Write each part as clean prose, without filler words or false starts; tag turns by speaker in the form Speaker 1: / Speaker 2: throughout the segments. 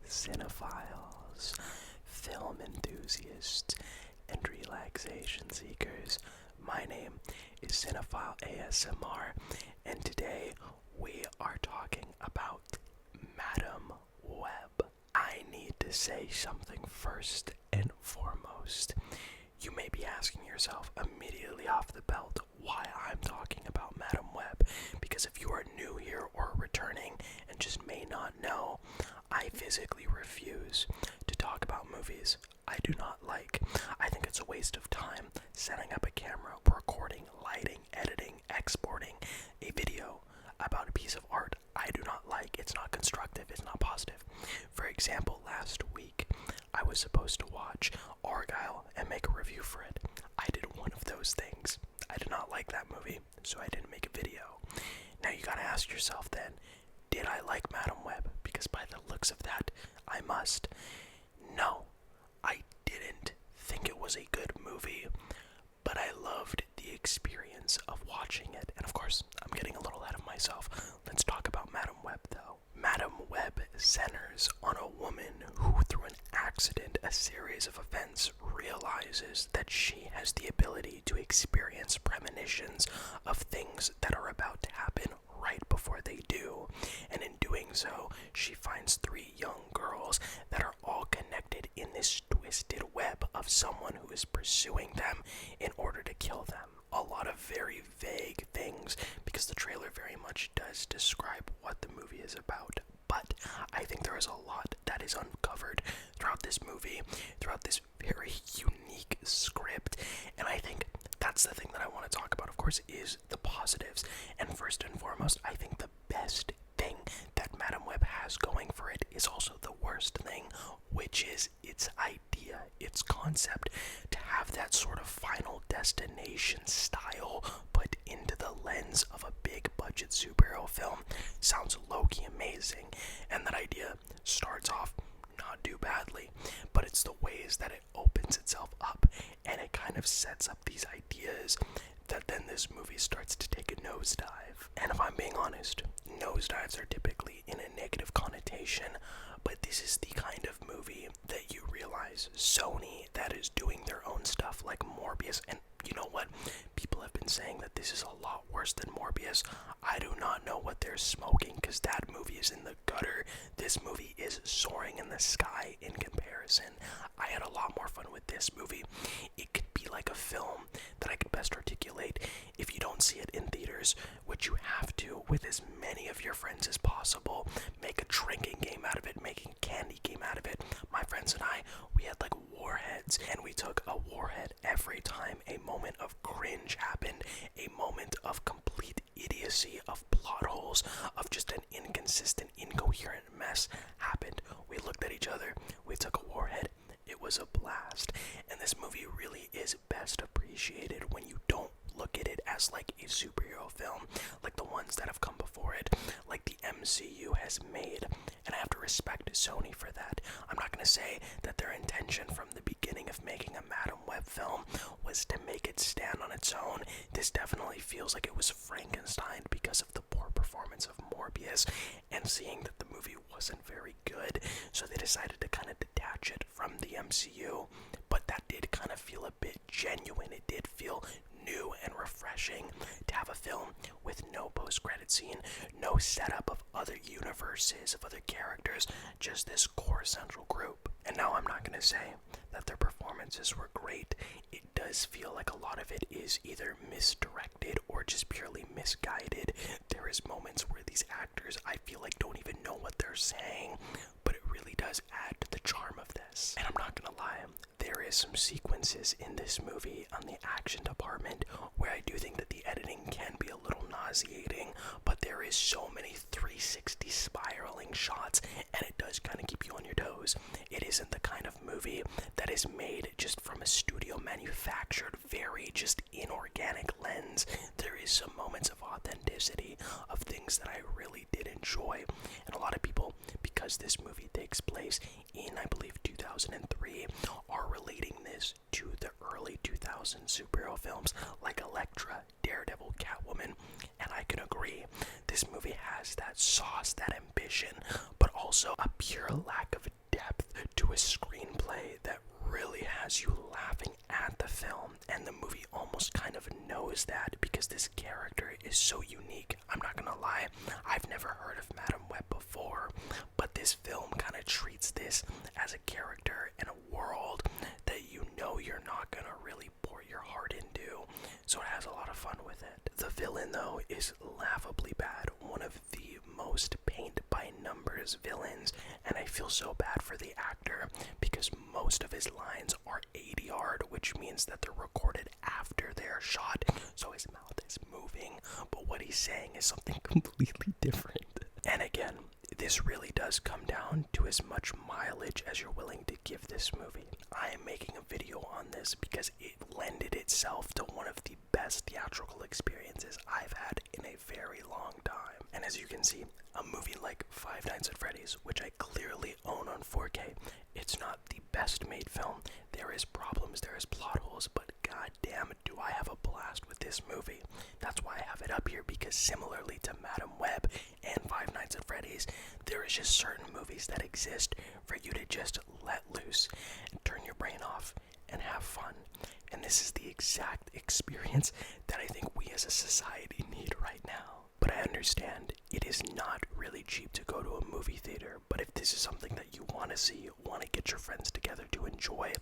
Speaker 1: Cinephiles, film enthusiasts, and relaxation seekers. My name is Cinephile ASMR, and today we are talking about Madam Web. I need to say something first and foremost. You may be asking yourself immediately off the belt why I'm talking about Madam Web, because if you are new here or returning and just may not know, I physically refuse to talk about movies I do not like. I think it's a waste of time setting up a camera, recording, lighting, editing, exporting a video about a piece of art I do not like. It's not constructive, it's not positive. For example, last week, I was supposed to watch Argyle and make a review for it. I did one of those things. I did not like that movie, so I didn't make a video. Now you gotta ask yourself then, did I like Madam Web? Because by the looks of that, I must. No, I didn't think it was a good movie, but I loved the experience of watching it. And of course, I'm getting a little ahead of myself. Let's talk about Madam Web, though. Madam Web centers on a woman who, through an accident, a series of events, realizes that she has the ability to experience premonitions of things that are about to happen right before they do. And in doing so, she finds 3 young girls that are all connected in this twisted web of someone who is pursuing them in order to kill them. A lot of very vague things, because the trailer very much does describe what the movie is about. But I think there is a lot that is uncovered throughout this movie, throughout this very unique script, and I think that's the thing that I want to talk about, of course, is the positives. And first and foremost, I think the best thing that Madam Web has going for it is also the worst thing, which is its idea, its concept, to have that sort of Final Destination style put into the lens of a big budget superhero film sounds low-key amazing, and that idea starts off not too badly, but it's the ways that it opens itself up and it kind of sets up these ideas that then this movie starts to take a nosedive. And if I'm being honest, nosedives are typically in a negative connotation, but this is the kind of movie that you realize Sony that is doing their own stuff like Morbius, and you know what? People have been saying that this is a lot worse than Morbius. I do not know what they're smoking, because that movie is in the gutter. This movie is soaring in the sky in comparison. I had a lot more fun with this movie. It could be like a film that I could best articulate if you don't see it in theaters, which you have to with as many of your friends as possible. Make a drinking game out of it, making a candy game out of it. My friends and I, we had like warheads, and we took a warhead every time a moment of cringe happened, a moment of complete idiocy, of plot holes, of just an inconsistent, incoherent mess happened. We looked at each other, we took a warhead. It was a blast, and this movie really is best appreciated when you don't look at it as like a superhero film, like the ones that have come before it, like the MCU has made, and I have to respect Sony for that. I'm not going to say that their intention from the beginning of making a Madam Web film was to make it stand on its own. This definitely feels like it was Frankenstein because of the poor performance of Morbius, and seeing that the movie wasn't very good, so they decided to kind of detach it from the MCU, but that did kind of feel a bit genuine. It did feel new and refreshing to have a film with no post-credit scene, no setup of other universes, of other characters, just this core central group. And now I'm not going to say that their performances were great. It does feel like a lot of it is either misdirected or just purely misguided. There is moments where these actors, I feel like, don't even know what they're saying, but it really does add to the charm of this. And I'm not gonna lie, there is some sequences in this movie on the action department where I do think that the editing can be a little nauseating, but there is so many 360 spiraling shots, and it does kind of keep you on your toes. It isn't the kind of movie that is made just from a studio manufactured, very just inorganic lens. There is some moments of authenticity, of things that I really did enjoy, and a lot of people, because this movie takes place in, I believe, 2003, are relating this to the early 2000s superhero films like Elektra, Daredevil, Catwoman, and I can agree. This movie has that sauce, that ambition, but also a pure lack of film, and the movie almost kind of knows that because this character is so unique. I'm not gonna lie, I've never heard of Madame Web before, but this film kind of treats this as a character in a world that you know you're not gonna really pour your heart into, so it has a lot of fun with it. The villain, though, is laughably bad, one of the most paint-by-numbers villains, and I feel so bad for the actor because most of his lines are ADR'd, which means that they're recorded after they're shot, so his mouth is moving, but what he's saying is something completely different. And again, this really does come down to as much mileage as you're willing to give this movie. I am making a video on this because it lended itself to one of the best theatrical experiences I've had in a very long time. And as you can see, a movie like Five Nights at Freddy's, which I clearly own on 4K, it's not the best made film. There is problems, there is plot holes, but god damn it, do I have a blast with this movie. That's why I have it up here, because similarly to Madame Web and Five Nights at Freddy's, there is just certain movies that exist for you to just let loose and turn your brain off and have fun. And this is the exact experience that I think we as a society need right now. But I understand it is not really cheap to go to a movie theater, but if this is something that you want to see, want to get your friends together to enjoy,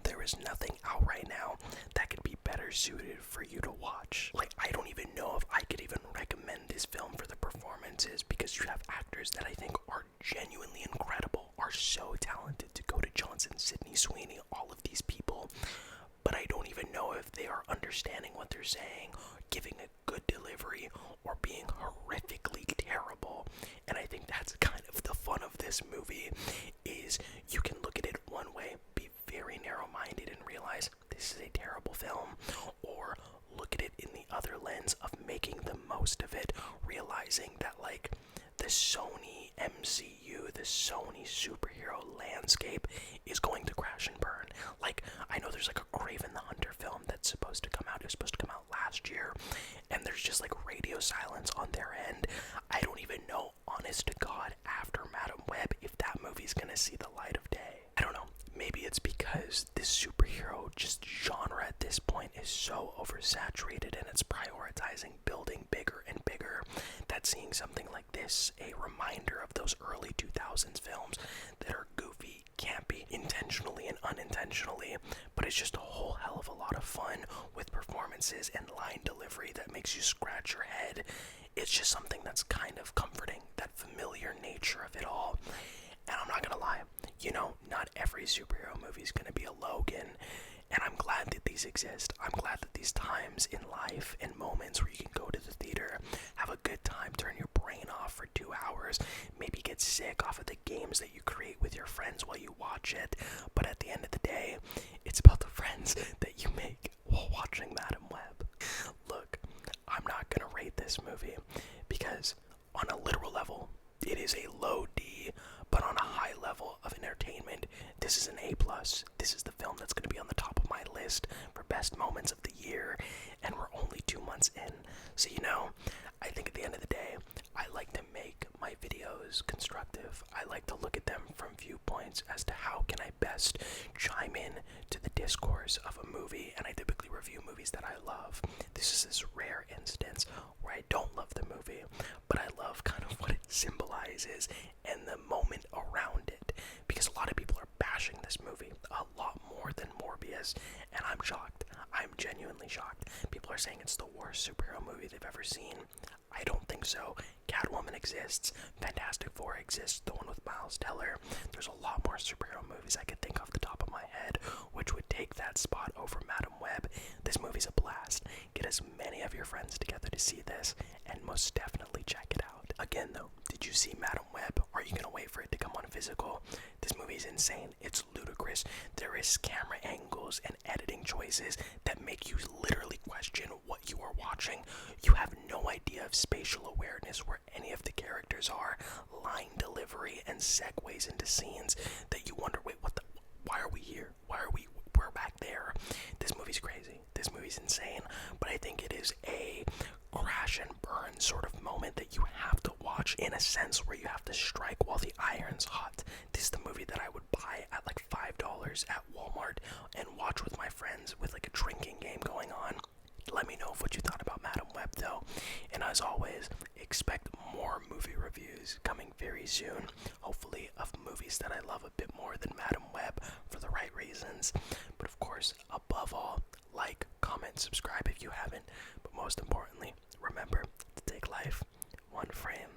Speaker 1: there is nothing out right now that could be better suited for you to watch. Like, I don't even know if I could even recommend this film for the performances, because you have actors that I think are genuinely incredible, are so talented. Dakota Johnson, Sydney Sweeney, all of these people, but I don't even know if they are understanding what they're saying, giving a good delivery, or being horrifically terrible. And I think that's kind of the fun of this movie, is you can look at it one way, be very narrow-minded and realize this is a terrible film, or look at it in the other lens of making the most of it, realizing that like the Sony MCU, the Sony superhero landscape is going to crash and burn. Like, I know there's like a Kraven the Hunter film that's supposed to come out. It was supposed to come out last year, and there's just like radio silence on their end. I don't even know, honest to God, after Madame Web, if that movie's gonna see the light of day. I don't know. Maybe it's because this superhero just genre at this point is so oversaturated and it's prioritizing building bigger and bigger, that seeing something like this, a reminder of those early 2000s films that are goofy, campy, intentionally and unintentionally, but it's just a whole hell of a lot of fun with performances and line delivery that makes you scratch your head. It's just something that's kind of comforting, that familiar nature of it all. And I'm not gonna lie, you know, not every superhero movie is gonna be a Logan, and I'm glad that these exist. I'm glad that these times in life and moments where you can go to the theater, have a good time, turn your brain off for 2 hours, maybe get sick off of the games that you create with your friends while you watch it, but at the end of the day, it's about the friends that you make while watching Madame Web. Look, I'm not gonna rate this movie, because on a literal level, it is a low D, but on a high level of entertainment, this is an A+. This is the film that's going to be on the top of my list for best moments of the year, and we're only 2 months in. So, you know, I think at the end of the day, I like to make my videos constructive. I like to look at them from viewpoints as to how can I best chime in to the discourse of a movie, and I typically review movies that I love. This is this rare instance where I don't love the movie, but I love kind of what it symbolizes and the moment around it, because a lot of people are bashing this movie a lot more than Morbius, and I'm shocked. I'm genuinely shocked. People are saying it's the worst superhero movie they've ever seen. I don't think so. Catwoman exists, Fantastic Four exists, the one with Miles Teller. There's a lot more superhero movies I could think off the top of my head which would take that spot over Madame Web. This movie's a blast. Get as many of your friends together to see this, and most definitely check it out. Again though, did you see Madame Web? Are you gonna wait for it to come on physical? This movie is insane. It's ludicrous. There is camera angles and editing choices that make you literally question what you are watching. You have no idea of spatial awareness where any of the characters are, line delivery and segues into scenes that you wonder, wait, why are we here? We're back there. This movie's crazy. This movie's insane, but I think it is a crash and burn sort of moment that you have to watch in a sense where you have to strike while the iron's hot. This is the movie that I would buy at like $5 at Walmart and watch with my friends with like a drinking game going on. Let me know what you thought about Madam Web though. And as always, expect more movie reviews coming very soon. Hopefully of movies that I love a bit more than Madam Web for the right reasons. But of course, above all, like, comment, subscribe if you haven't. But most importantly, remember to take life one frame